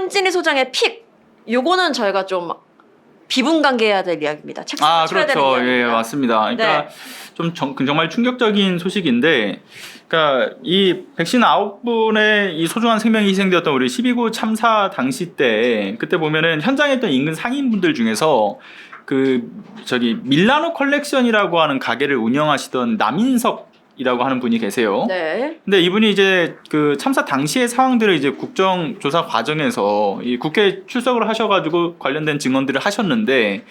한진희 소장의 픽. 요거는 저희가 좀 비분간개해야 될 이야기입니다. 책상을 쳐야 되는 그렇죠. 이야기입니다. 예, 맞습니다. 그러니까 네. 정말 충격적인 소식인데, 그러니까 이 159분의 이 소중한 생명이 희생되었던 우리 12구 참사 당시 때, 그때 보면은 현장에 있던 인근 상인분들 중에서 밀라노 컬렉션이라고 하는 가게를 운영하시던 남인석이라고 하는 분이 계세요. 네. 근데 이분이 이제 그 참사 당시의 상황들을 이제 국정조사 과정에서 이 국회에 출석을 하셔가지고 관련된 증언들을 하셨는데,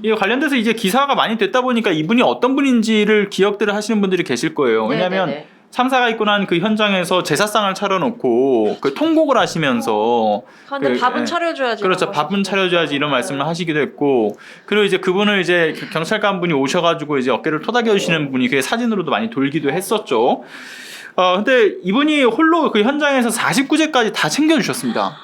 이 관련돼서 이제 기사가 많이 됐다 보니까 이분이 어떤 분인지를 기억들을 하시는 분들이 계실 거예요. 왜냐하면 네네네. 참사가 있고 난 그 현장에서 제사상을 차려놓고 그 통곡을 하시면서 근데 밥은 예. 차려줘야지. 그렇죠. 밥은 차려줘야지 이런 말씀을 하시기도 했고, 그리고 이제 그분을 이제 경찰관 분이 오셔가지고 이제 어깨를 토닥여 주시는 분이 그게 사진으로도 많이 돌기도 했었죠. 근데 이분이 홀로 그 현장에서 49제까지 다 챙겨주셨습니다.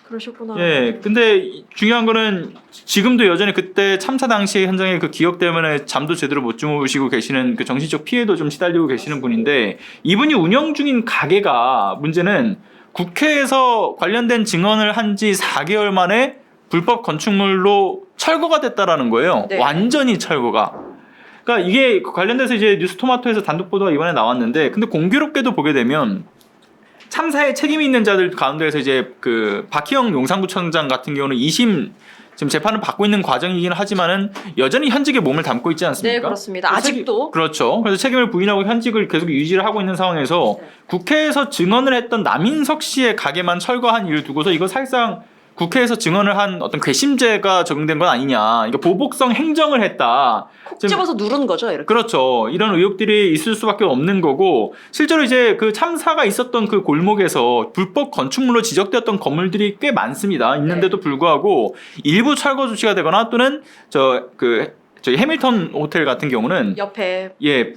그러셨구나. 예. 근데 중요한 거는 지금도 여전히 그때 참사 당시 현장의 그 기억 때문에 잠도 제대로 못 주무시고 계시는 그 정신적 피해도 좀 시달리고 계시는 분인데, 이분이 운영 중인 가게가 문제는 국회에서 관련된 증언을 한 지 4개월 만에 불법 건축물로 철거가 됐다라는 거예요. 네. 완전히 철거가. 그러니까 이게 관련돼서 이제 뉴스토마토에서 단독 보도가 이번에 나왔는데, 근데 공교롭게도 보게 되면 참사에 책임이 있는 자들 가운데에서 이제 그 박희영 용산구청장 같은 경우는 2심 지금 재판을 받고 있는 과정이긴 하지만은 여전히 현직에 몸을 담고 있지 않습니까? 네, 그렇습니다. 아직도. 그렇죠. 그래서 책임을 부인하고 현직을 계속 유지를 하고 있는 상황에서 네. 국회에서 증언을 했던 남인석 씨의 가게만 철거한 일을 두고서 이거 사실상 국회에서 증언을 한 어떤 괘씸죄가 적용된 건 아니냐. 이거 보복성 행정을 했다. 콕 집어서 누른 거죠, 이렇게. 그렇죠. 이런 의혹들이 있을 수밖에 없는 거고, 실제로 이제 그 참사가 있었던 그 골목에서 불법 건축물로 지적되었던 건물들이 꽤 많습니다. 있는데도 불구하고 일부 철거 조치가 되거나 또는 저희 해밀턴 호텔 같은 경우는 옆에.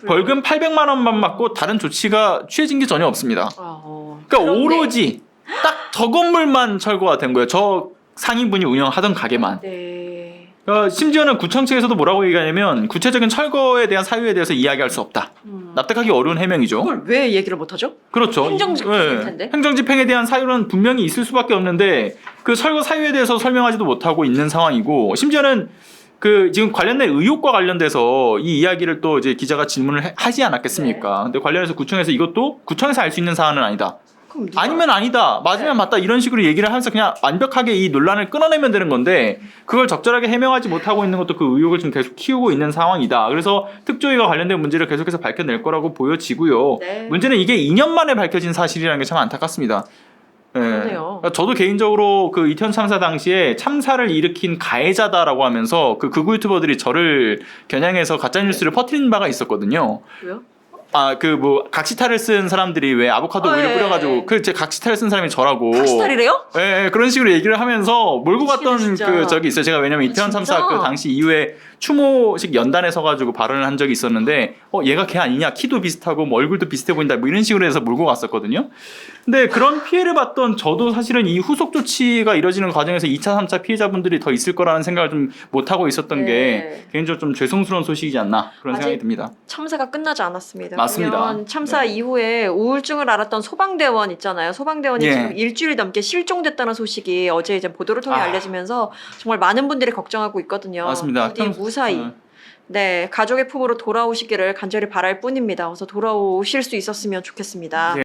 벌금 800만 원만 받고 다른 조치가 취해진 게 전혀 없습니다. 그러니까 그런데- 오로지 딱 저 건물만 철거가 된 거예요. 저 상인분이 운영하던 가게만. 네. 심지어는 구청 측에서도 뭐라고 얘기하냐면 구체적인 철거에 대한 사유에 대해서 이야기할 수 없다. 납득하기 어려운 해명이죠. 그걸 왜 얘기를 못하죠? 그렇죠. 행정집행일 텐데. 행정집행에 대한 사유는 분명히 있을 수밖에 없는데 그 철거 사유에 대해서 설명하지도 못하고 있는 상황이고, 심지어는 그 지금 관련된 의혹과 관련돼서 이 이야기를 또 이제 기자가 질문을 하지 않았겠습니까? 근데 관련해서 구청에서 이것도 구청에서 알 수 있는 사안은 아니다. 그럼 누가- 아니면 아니다, 맞으면 네. 맞다, 이런 식으로 얘기를 하면서 그냥 완벽하게 이 논란을 끊어내면 되는 건데, 그걸 적절하게 해명하지 못하고 있는 것도 그 의혹을 지금 계속 키우고 있는 상황이다. 그래서 특조위가 관련된 문제를 계속해서 밝혀낼 거라고 보여지고요. 네. 문제는 이게 2년 만에 밝혀진 사실이라는 게 참 안타깝습니다. 예. 그러네요. 그러니까 저도 개인적으로 그 이태원 참사 당시에 참사를 일으킨 가해자다라고 하면서 그 극우 유튜버들이 저를 겨냥해서 가짜 뉴스를 퍼뜨린 바가 있었거든요. 왜요? 각시탈을 쓴 사람들이 왜 아보카도 우유를 예. 뿌려가지고 제 각시탈을 쓴 사람이 저라고. 각시탈이래요? 예, 그런 식으로 얘기를 하면서 몰고 갔던 진짜. 그 적이 있어요. 제가 왜냐면 이태원 참사 진짜? 그 당시 이후에 추모식 연단에 서가지고 발언을 한 적이 있었는데, 얘가 걔 아니냐, 키도 비슷하고 뭐 얼굴도 비슷해 보인다, 뭐 이런 식으로 해서 몰고 갔었거든요. 근데 그런 피해를 봤던 저도 사실은 이 후속 조치가 이뤄지는 과정에서 2차, 3차 피해자분들이 더 있을 거라는 생각을 좀 못하고 있었던 네. 게 개인적으로 좀 죄송스러운 소식이지 않나 그런 아직 생각이 듭니다. 참사가 끝나지 않았습니다. 맞습니다. 그러면 참사 네. 이후에 우울증을 앓았던 소방대원 있잖아요. 소방대원이 예. 지금 일주일 넘게 실종됐다는 소식이 어제 이제 보도를 통해 알려지면서 정말 많은 분들이 걱정하고 있거든요. 맞습니다. 부디 무사히 네, 가족의 품으로 돌아오시기를 간절히 바랄 뿐입니다. 어서 돌아오실 수 있었으면 좋겠습니다. 네.